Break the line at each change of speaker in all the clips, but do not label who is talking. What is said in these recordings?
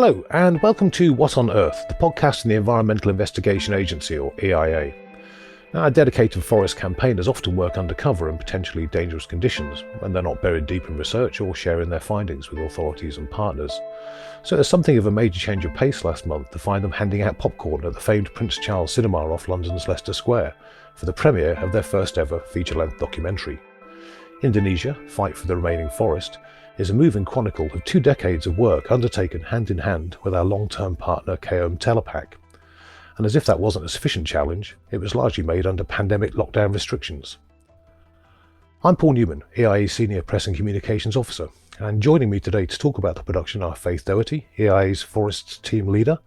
Hello, and welcome to What on Earth, the podcast from the Environmental Investigation Agency, or EIA. Now, our dedicated forest campaigners often work undercover in potentially dangerous conditions when they're not buried deep in research or sharing their findings with authorities and partners. So there's something of a major change of pace last month to find them handing out popcorn at the famed Prince Charles Cinema off London's Leicester Square for the premiere of their first ever feature-length documentary. Indonesia, Fight for the Remaining Forest, is a moving chronicle of 2 decades of work undertaken hand in hand with our long-term partner Kaoem Telapak. And as if that wasn't a sufficient challenge, it was largely made under pandemic lockdown restrictions. I'm Paul Newman, EIA's Senior Press and Communications Officer, and joining me today to talk about the production are Faith Doherty, EIA's Forests Team Leader,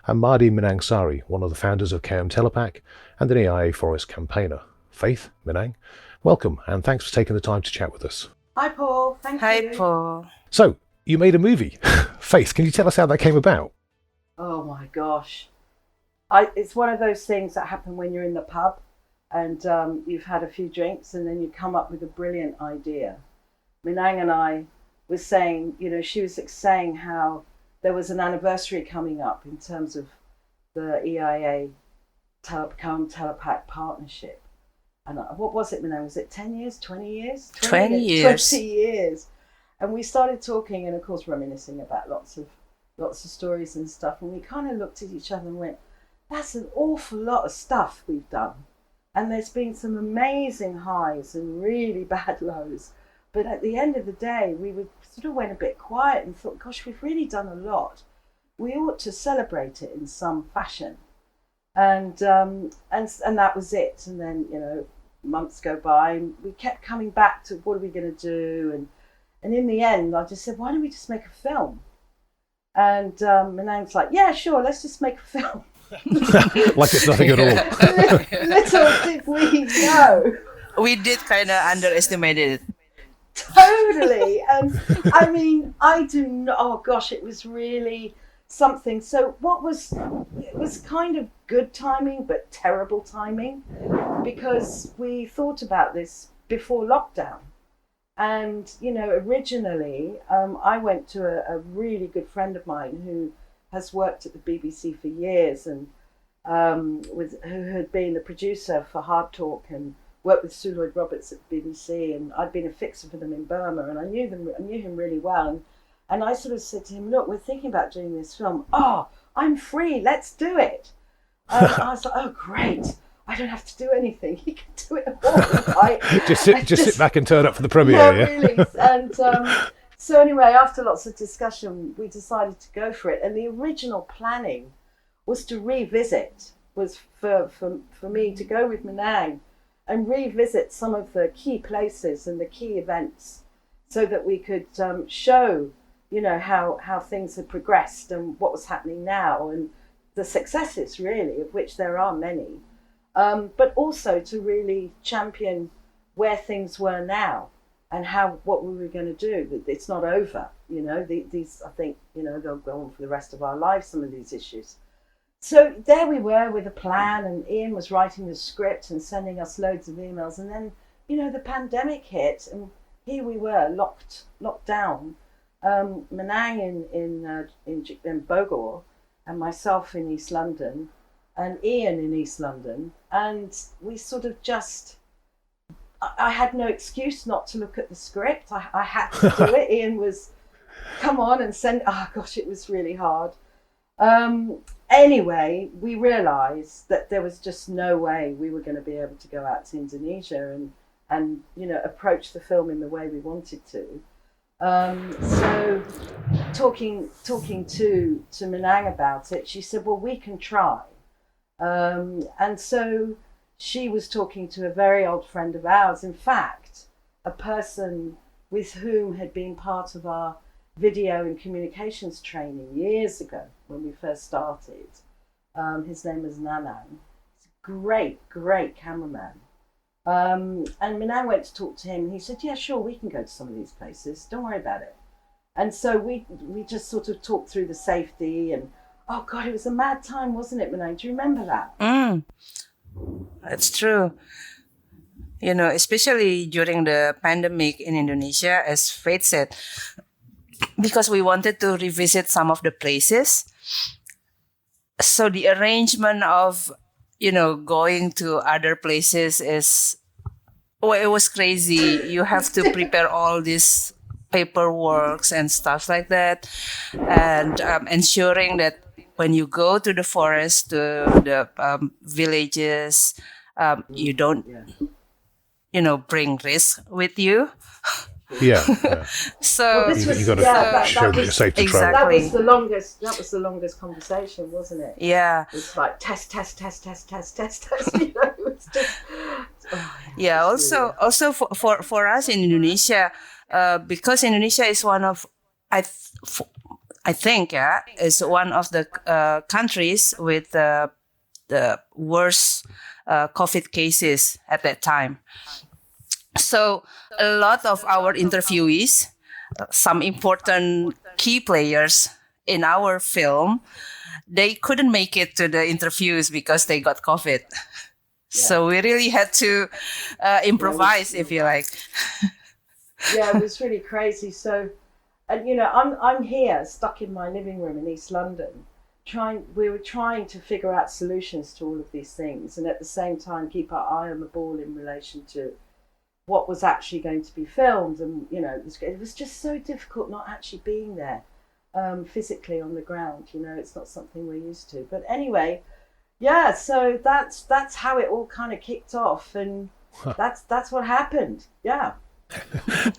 and Mardi Minangsari, one of the founders of Kaoem Telapak and an EIA Forest campaigner. Faith, Minang, welcome and thanks for taking the time to chat with us.
Hi Paul, thank you.
Hi Paul.
So, you made a movie. Faith, can you tell us how that came about?
Oh my gosh. It's one of those things that happen when you're in the pub and you've had a few drinks and then you come up with a brilliant idea. Minang and I were saying, she was saying how there was an anniversary coming up in terms of the EIA Kaoem Telapak partnership. And what was it, Minang? Was it 10 years, 20 years?
20 years.
20 years. And we started talking and, of course, reminiscing about lots of stories and stuff. And we kind of looked at each other and went, that's an awful lot of stuff we've done. And there's been some amazing highs and really bad lows. But at the end of the day, we sort of went a bit quiet and thought, gosh, we've really done a lot. We ought to celebrate it in some fashion. And that was it. And then, months go by and we kept coming back to what are we going to do, and in the end I just said, why don't we just make a film? And Minang's like, yeah, sure, let's just make a film.
Like it's nothing at all.
Little did we know,
We did kind of underestimate it.
totally. And I mean, I do not, oh gosh, it was really something. So it was kind of good timing but terrible timing, because we thought about this before lockdown. And originally I went to a really good friend of mine who has worked at the BBC for years and who had been the producer for Hard Talk and worked with Sue Lloyd-Roberts at the BBC, and I'd been a fixer for them in Burma, and I knew him really well. And I sort of said to him, look, we're thinking about doing this film. Oh, I'm free, let's do it. I was like, oh, great. I don't have to do anything. He can do it all. Right?
just sit back and turn up for the premiere,
yeah? Really. And so anyway, after lots of discussion, we decided to go for it. And the original planning was to revisit, was for me to go with Minang and revisit some of the key places and the key events so that we could show how things had progressed and what was happening now and the successes, really, of which there are many, but also to really champion where things were now and what we were going to do. It's not over, these, I think, they'll go on for the rest of our lives, some of these issues. So there we were with a plan, and Ian was writing the script and sending us loads of emails, and then, the pandemic hit, and here we were locked down. Minang in Bogor and myself in East London and Ian in East London, and we sort of I had no excuse not to look at the script. I had to do it. Ian was, come on and send, oh gosh, it was really hard. Anyway, we realised that there was just no way we were going to be able to go out to Indonesia and approach the film in the way we wanted to. So talking to Minang about it, she said, well, we can try. And so she was talking to a very old friend of ours, in fact, a person with whom had been part of our video and communications training years ago when we first started. His name was Nanang. He's a great cameraman. And Minang went to talk to him and he said, yeah, sure, we can go to some of these places. Don't worry about it. And so we just sort of talked through the safety and, oh God, it was a mad time, wasn't it, Minang? Do you remember that?
That's true. Especially during the pandemic in Indonesia, as Faith said, because we wanted to revisit some of the places. So the arrangement of, going to other places it was crazy. You have to prepare all these paperworks and stuff like that, and ensuring that when you go to the forest, to the villages, you don't, bring risk with you.
Yeah.
So
Well, this was
You got to show that you're safe to travel.
That
Exactly.
was the longest conversation, wasn't it?
yeah.
It's like test. You know, it's just.
Yeah. Also for us in Indonesia, because Indonesia is one of, I think, is one of the countries with the worst COVID cases at that time. So a lot of our interviewees, some important key players in our film, they couldn't make it to the interviews because they got COVID. So we really had to improvise, if you like.
Yeah, it was really crazy. So, and I'm here stuck in my living room in East London. We were trying to figure out solutions to all of these things, and at the same time keep our eye on the ball in relation to what was actually going to be filmed. And it was just so difficult not actually being there physically on the ground. It's not something we're used to. But anyway, yeah. So that's how it all kind of kicked off, and that's what happened. Yeah.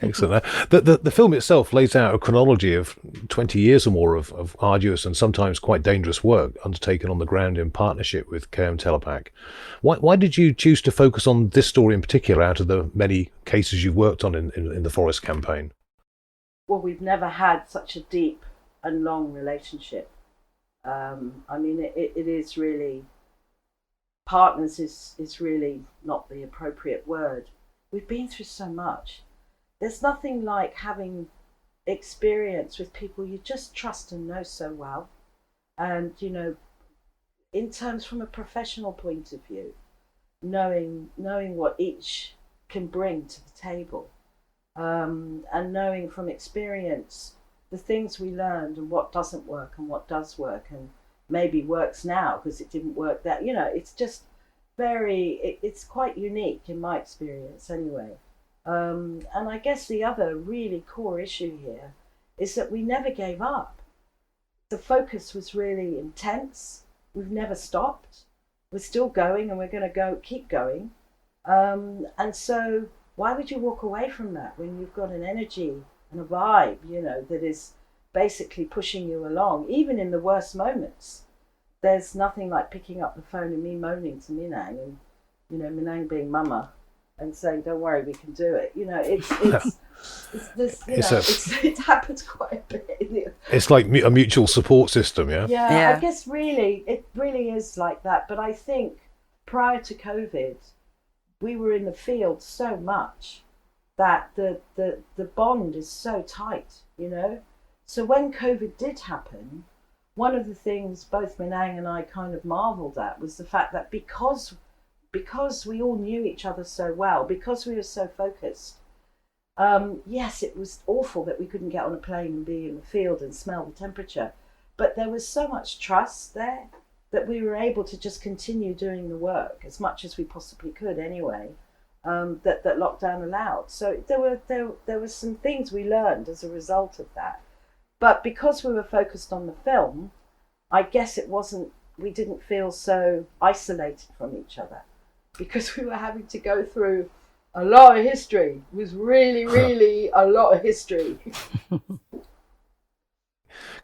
Excellent. The film itself lays out a chronology of 20 years or more of arduous and sometimes quite dangerous work undertaken on the ground in partnership with Kaoem Telapak. Why did you choose to focus on this story in particular out of the many cases you've worked on in the forest campaign?
Well, we've never had such a deep and long relationship. It is really, partners is really not the appropriate word. We've been through so much. There's nothing like having experience with people you just trust and know so well. And, in terms from a professional point of view, knowing what each can bring to the table, and knowing from experience the things we learned and what doesn't work and what does work and maybe works now because it didn't work that, it's just it's quite unique in my experience anyway. And I guess the other really core issue here is that we never gave up. The focus was really intense. We've never stopped. We're still going, and we're going to keep going. And so why would you walk away from that when you've got an energy and a vibe, that is basically pushing you along, even in the worst moments? There's nothing like picking up the phone and me moaning to Minang, and Minang being mama and saying, "Don't worry, we can do it." It happens quite a bit.
It's like a mutual support system, yeah?
Yeah, I guess it really is like that. But I think prior to COVID, we were in the field so much that the bond is so tight, So when COVID did happen, one of the things both Minang and I kind of marveled at was the fact that because we all knew each other so well, because we were so focused, yes, it was awful that we couldn't get on a plane and be in the field and smell the temperature, but there was so much trust there that we were able to just continue doing the work as much as we possibly could anyway, that lockdown allowed. So there were some things we learned as a result of that. But because we were focused on the film, I guess we didn't feel so isolated from each other because we were having to go through a lot of history. It was really, really a lot of history.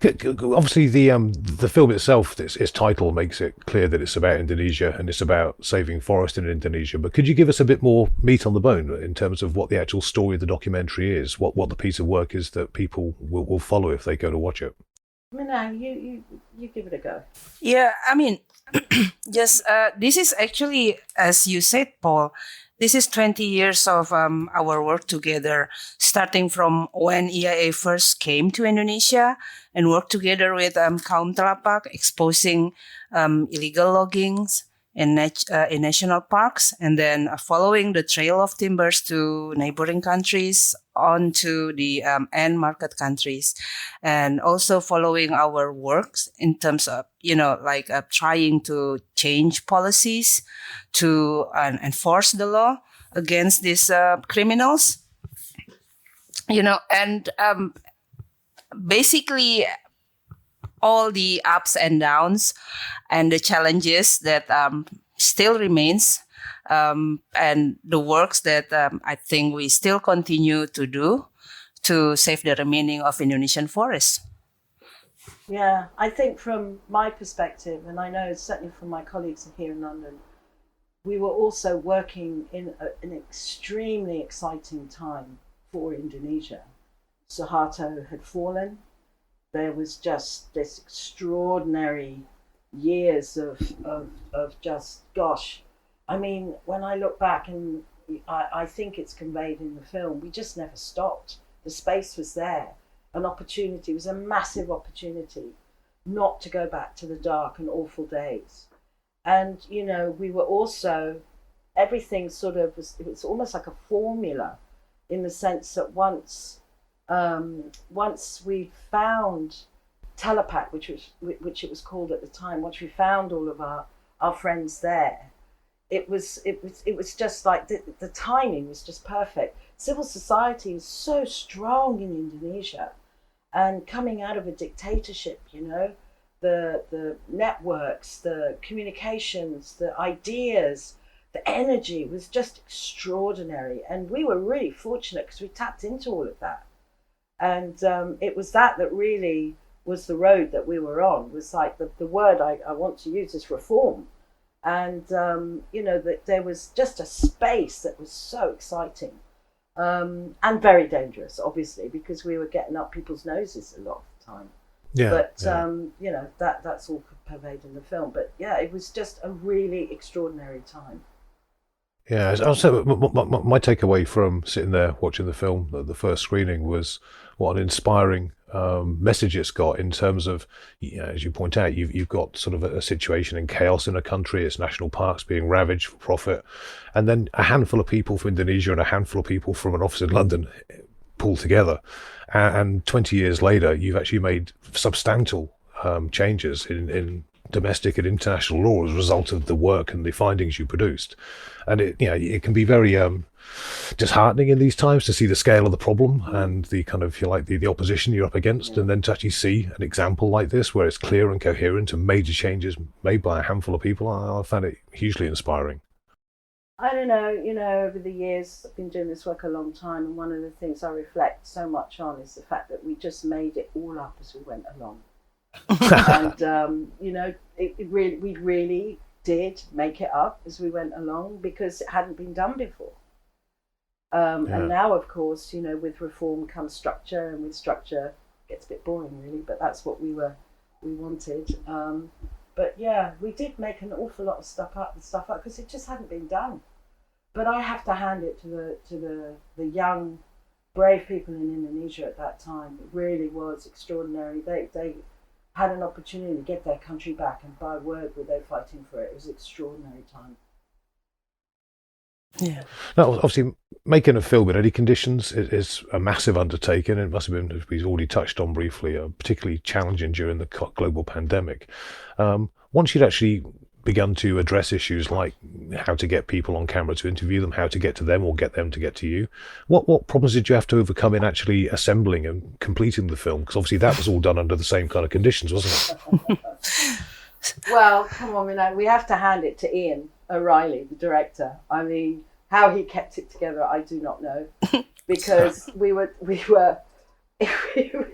Obviously, the film itself, its title makes it clear that it's about Indonesia and it's about saving forest in Indonesia. But could you give us a bit more meat on the bone in terms of what the actual story of the documentary is, what the piece of work is that people will follow if they go to watch it?
Minang, you give it a go.
Yeah, yes, this is actually, as you said, Paul, this is 20 years of our work together, starting from when EIA first came to Indonesia and worked together with Kaoem Telapak, exposing illegal loggings in national parks, and then following the trail of timbers to neighboring countries onto the end market countries, and also following our works in terms of trying to change policies to enforce the law against these criminals. And basically all the ups and downs and the challenges that still remains, and the works that I think we still continue to do to save the remaining of Indonesian forests.
Yeah, I think from my perspective, and I know certainly from my colleagues here in London, we were also working in an extremely exciting time for Indonesia. Suharto had fallen. There was just this extraordinary years of just, gosh, I mean, when I look back, and I think it's conveyed in the film, we just never stopped. The space was there. An opportunity, it was a massive opportunity not to go back to the dark and awful days. And, we were also, everything sort of was, it was almost like a formula, in the sense that once we found Telapak, which it was called at the time, once we found all of our friends there, it was just like the timing was just perfect. Civil society is so strong in Indonesia, and coming out of a dictatorship, the networks, the communications, the ideas, the energy was just extraordinary. And we were really fortunate because we tapped into all of that. And it was that really was the road that we were on. Was like the word I want to use is reform. And, that there was just a space that was so exciting, and very dangerous, obviously, because we were getting up people's noses a lot of the time.
Yeah.
But, that's all pervaded in the film. But yeah, it was just a really extraordinary time.
Yeah, also my takeaway from sitting there watching the film, the first screening, was what an inspiring message it's got in terms of, as you point out, you've got sort of a situation in chaos in a country, its national parks being ravaged for profit, and then a handful of people from Indonesia and a handful of people from an office in London pull together, and 20 years later, you've actually made substantial changes in domestic and international law as a result of the work and the findings you produced. And it can be very disheartening in these times to see the scale of the problem and the kind of, the opposition you're up against, and then to actually see an example like this where it's clear and coherent and major changes made by a handful of people. I found it hugely inspiring.
I don't know, over the years, I've been doing this work a long time, and one of the things I reflect so much on is the fact that we just made it all up as we went along. And we really did make it up as we went along, because it hadn't been done before. And now, of course, with reform comes structure, and with structure it gets a bit boring, really. But that's what we wanted. But yeah, we did make an awful lot of stuff up because it just hadn't been done. But I have to hand it to the young, brave people in Indonesia at that time. It really was extraordinary. They had an opportunity to get their country back, and by word were they fighting for it. It was an extraordinary time.
Yeah.
Now, obviously, making a film in any conditions is a massive undertaking. It must have been, as we've already touched on briefly, particularly challenging during the global pandemic. Once you'd actually begun to address issues like how to get people on camera to interview them, how to get to them or get them to get to you, what problems did you have to overcome in actually assembling and completing the film? Because obviously that was all done under the same kind of conditions, wasn't it?
Well, come on, we have to hand it to Ian O'Reilly, the director. I mean, how he kept it together, I do not know, because it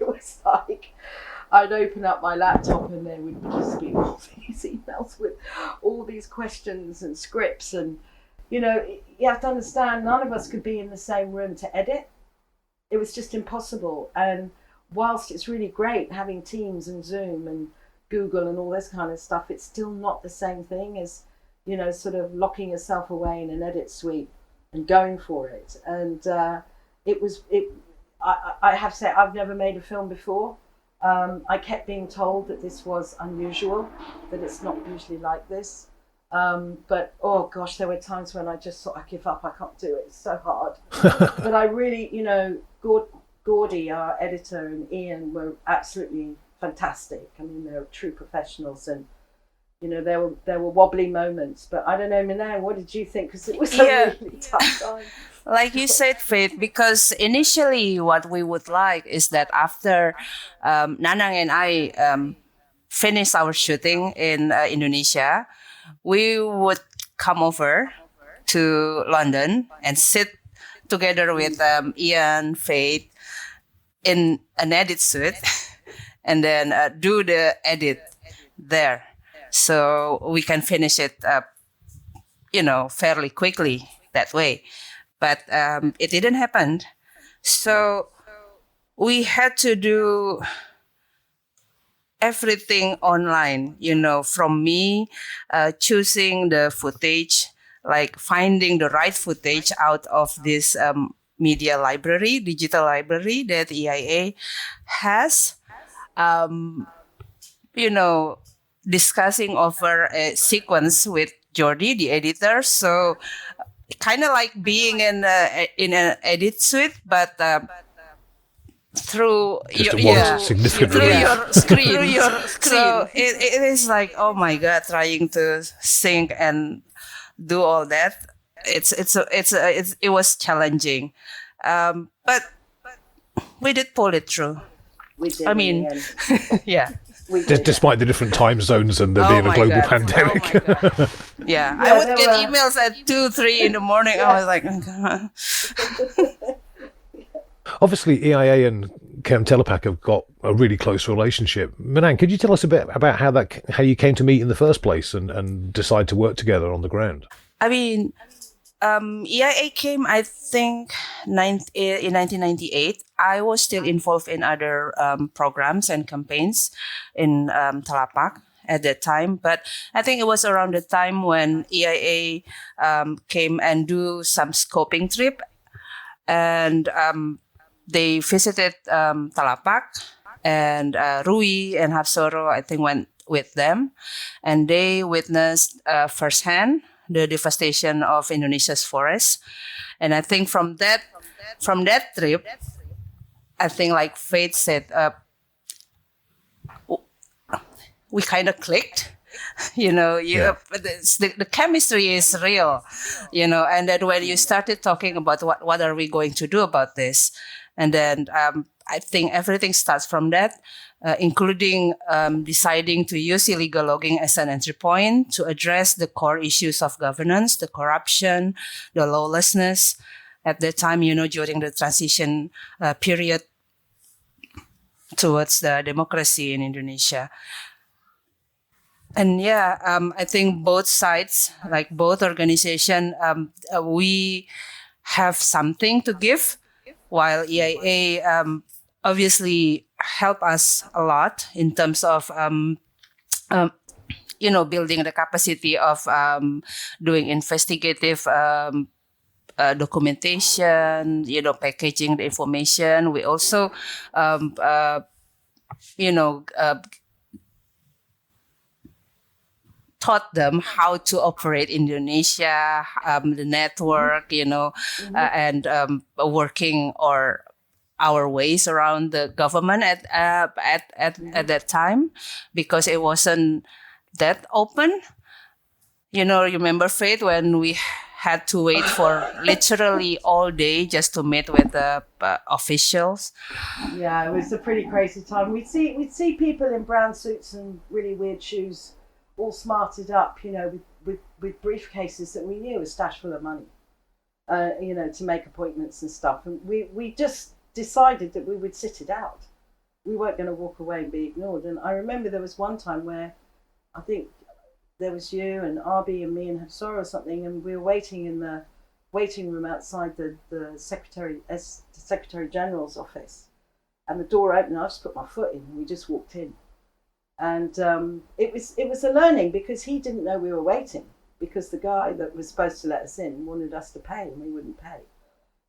was like, I'd open up my laptop and there would just be all these emails with all these questions and scripts, and you have to understand, none of us could be in the same room to edit. It was just impossible. And whilst it's really great having Teams and Zoom and Google and all this kind of stuff, it's still not the same thing as sort of locking yourself away in an edit suite and going for it. And I have to say, I've never made a film before. I kept being told that this was unusual, that it's not usually like this. But oh gosh, there were times when I just thought, I give up, I can't do it, it's so hard. But I really, Gordy, our editor, and Ian were absolutely fantastic. I mean, they're true professionals, and there were wobbly moments. But I don't know, Minang, what did you think? Because it was a really tough time.
Like you said, Faith, because initially what we would like is that after Nanang and I finish our shooting in Indonesia, we would come over to London and sit together with Ian, Faith, in an edit suite, and then do the edit there, so we can finish it, fairly quickly that way. But it didn't happen, so we had to do everything online. From me choosing the footage, like finding the right footage out of this media library, digital library that EIA has, discussing over a sequence with Jordi, the editor. So kind of like being in an edit suite, but through
significant
through
relief.
your screen. Through your screen. So it is like, oh my God, trying to sync and do all that. It was challenging, but we did pull it through.
We did.
I mean, yeah.
Despite the different time zones and there being a global pandemic.
Yeah, I would get emails at 2-3 in the morning. I was like, oh God.
Obviously, EIA and Kaoem Telapak have got a really close relationship. Minang, could you tell us a bit about how you came to meet in the first place and decide to work together on the ground?
I mean, EIA came, I think, in 1998. I was still involved in other programs and campaigns in Telapak at that time. But I think it was around the time when EIA came and do some scoping trip. And they visited Telapak, and Rui and Hapsoro, I think, went with them. And they witnessed firsthand the devastation of Indonesia's forests. And I think from that trip, I think, like Faith said, we kind of clicked. The chemistry is real, and then when you started talking about what are we going to do about this, and then I think everything starts from that, including deciding to use illegal logging as an entry point to address the core issues of governance, the corruption, the lawlessness at that time, during the transition period towards the democracy in Indonesia. And I think both sides, like both organizations, we have something to give, while EIA obviously help us a lot in terms of, building the capacity of doing investigative documentation, packaging the information. We also, taught them how to operate Indonesia, the network, and working our ways around the government at that time, because it wasn't that open. Remember, Faith, when we had to wait for literally all day just to meet with the officials.
Yeah, it was a pretty crazy time. We'd see people in brown suits and really weird shoes, all smarted up, with briefcases that we knew were stashed full of money, to make appointments and stuff. And we just decided that we would sit it out. We weren't going to walk away and be ignored. And I remember there was one time where I think there was you and Arby and me and Hapsora or something, and we were waiting in the waiting room outside the Secretary General's office, and the door opened. I just put my foot in, and we just walked in. And it was a learning, because he didn't know we were waiting, because the guy that was supposed to let us in wanted us to pay, and we wouldn't pay.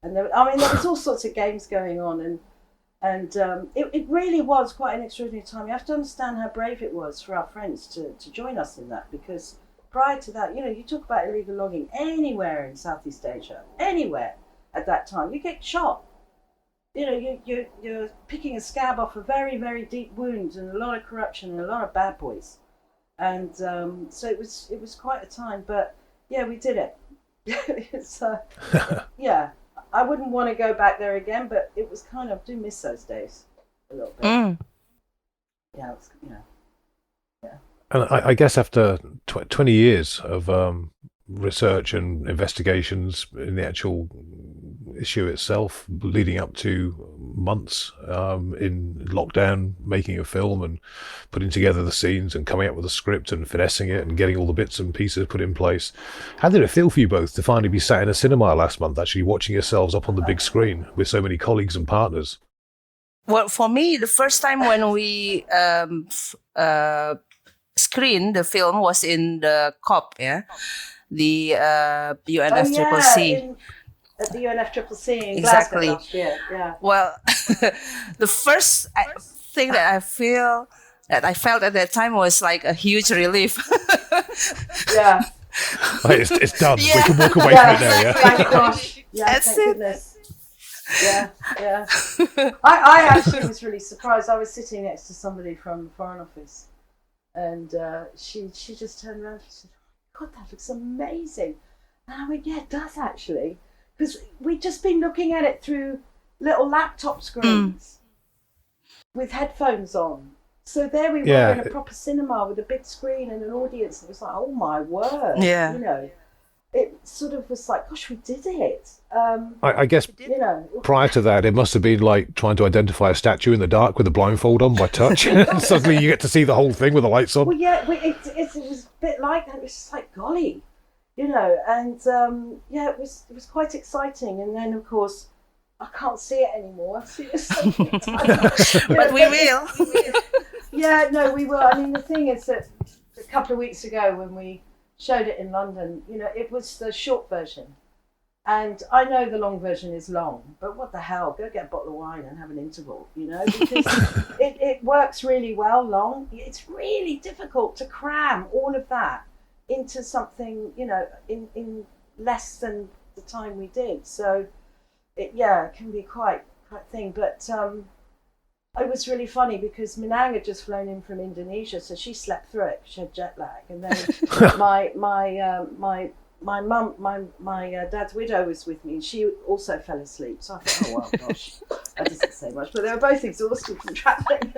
And there was all sorts of games going on, and it really was quite an extraordinary time. You have to understand how brave it was for our friends to join us in that, because prior to that, you talk about illegal logging anywhere in Southeast Asia, anywhere at that time, you get shot. You're picking a scab off a very, very deep wound and a lot of corruption and a lot of bad boys. And so it was quite a time, but yeah, we did it. It's yeah, I wouldn't want to go back there again, but it was kind of, do miss those days a little bit. Yeah, yeah.
And I guess after 20 years of research and investigations in the actual issue itself, leading up to months in lockdown, making a film and putting together the scenes and coming up with a script and finessing it and getting all the bits and pieces put in place. How did it feel for you both to finally be sat in a cinema last month, actually watching yourselves up on the big screen with so many colleagues and partners?
Well, for me, the first time when we screened the film was in the COP, the UNFCCC.
At the UNFCCC in
exactly.
Glasgow last year, yeah.
Well, the first thing that I felt at that time was like a huge relief.
Yeah.
It's done.
Yeah.
We can walk away from it now, yeah?
Thank gosh. Yeah,
That's
thank
it.
goodness. Yeah. I actually was really surprised. I was sitting next to somebody from the Foreign Office, and she just turned around and said, "God, that looks amazing." And I went, "Yeah, it does actually." Because we'd just been looking at it through little laptop screens with headphones on. So there we were in a proper cinema with a big screen and an audience. It was like, oh my word.
Yeah.
It sort of was like, gosh, we did it.
I guess prior to that, it must have been like trying to identify a statue in the dark with a blindfold on by touch. Suddenly you get to see the whole thing with the lights on.
Well, yeah, it was a bit like that. It was just like, golly. And it was quite exciting. And then, of course, I can't see it anymore. I've seen it so many times.
But we will.
Yeah, no, we will. I mean, the thing is that a couple of weeks ago when we showed it in London, it was the short version. And I know the long version is long, but what the hell? Go get a bottle of wine and have an interval, because it works really well long. It's really difficult to cram all of that into something, in less than the time we did. So, it can be quite thing. But it was really funny because Minang had just flown in from Indonesia, so she slept through it. She had jet lag, and then my mum, my dad's widow was with me, and she also fell asleep. So I thought, oh well, gosh, that doesn't say much. But they were both exhausted from travelling.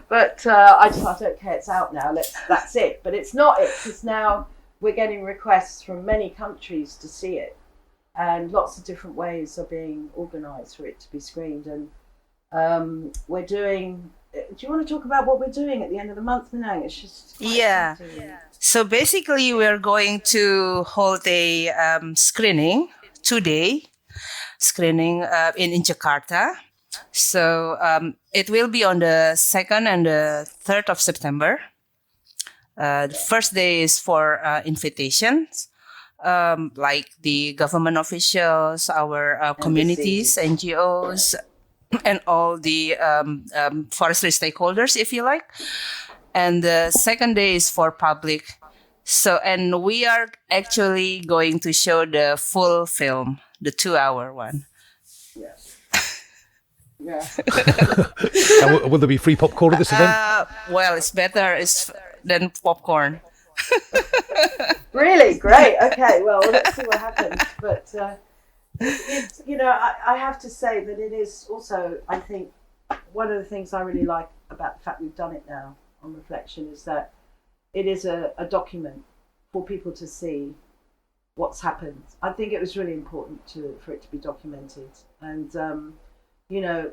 But I thought, okay, it's out now. That's it. But it's not it, because now we're getting requests from many countries to see it, and lots of different ways are being organised for it to be screened. And we're doing. Do you want to talk about what we're doing at the end of the month, Minang? It's just exciting.
So basically, we're going to hold a screening, 2-day screening in Jakarta. So it will be on the 2nd and the 3rd of September. The first day is for invitations, like the government officials, our communities, NGOs, and all the forestry stakeholders, if you like. And the second day is for public. So, and we are actually going to show the full film, the 2-hour one.
Yes. Yeah.
And will there be free popcorn at this event?
Well, it's better than popcorn.
Really? Great. Okay. Well, let's see what happens. But it's, I have to say that it is also, I think, one of the things I really like about the fact we've done it now on reflection is that it is a document for people to see what's happened. I think it was really important for it to be documented. And,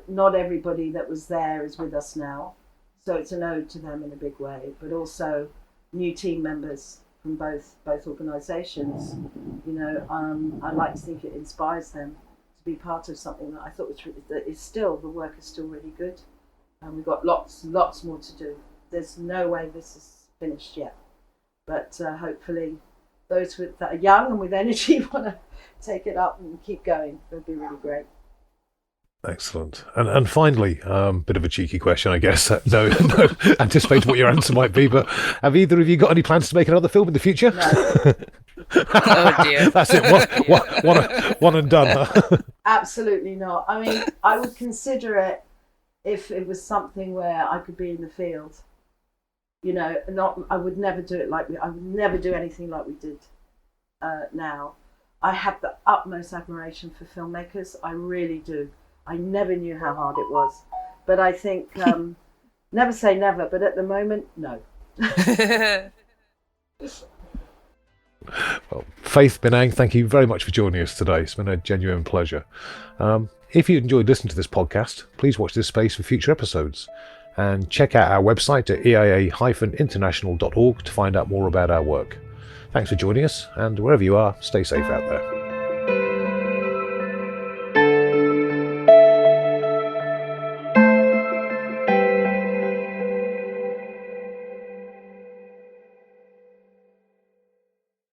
not everybody that was there is with us now. So it's an ode to them in a big way, but also new team members from both organisations. I like to think it inspires them to be part of something that I thought was the work is still really good. And we've got lots more to do. There's no way this is finished yet. But hopefully those that are young and with energy want to take it up and keep going. It would be really great.
Excellent. And finally, bit of a cheeky question, I guess. No, anticipate what your answer might be, but have either of you got any plans to make another film in the future?
No.
Oh dear.
That's it. One and done. Huh?
Absolutely not. I mean, I would consider it if it was something where I could be in the field. You know, I would never do it I would never do anything like we did now. I have the utmost admiration for filmmakers. I really do. I never knew how hard it was. But I think, never say never, but at the moment, no.
Well, Faith Minang, thank you very much for joining us today. It's been a genuine pleasure. If you enjoyed listening to this podcast, please watch this space for future episodes. And check out our website at eia-international.org to find out more about our work. Thanks for joining us, and wherever you are, stay safe out there.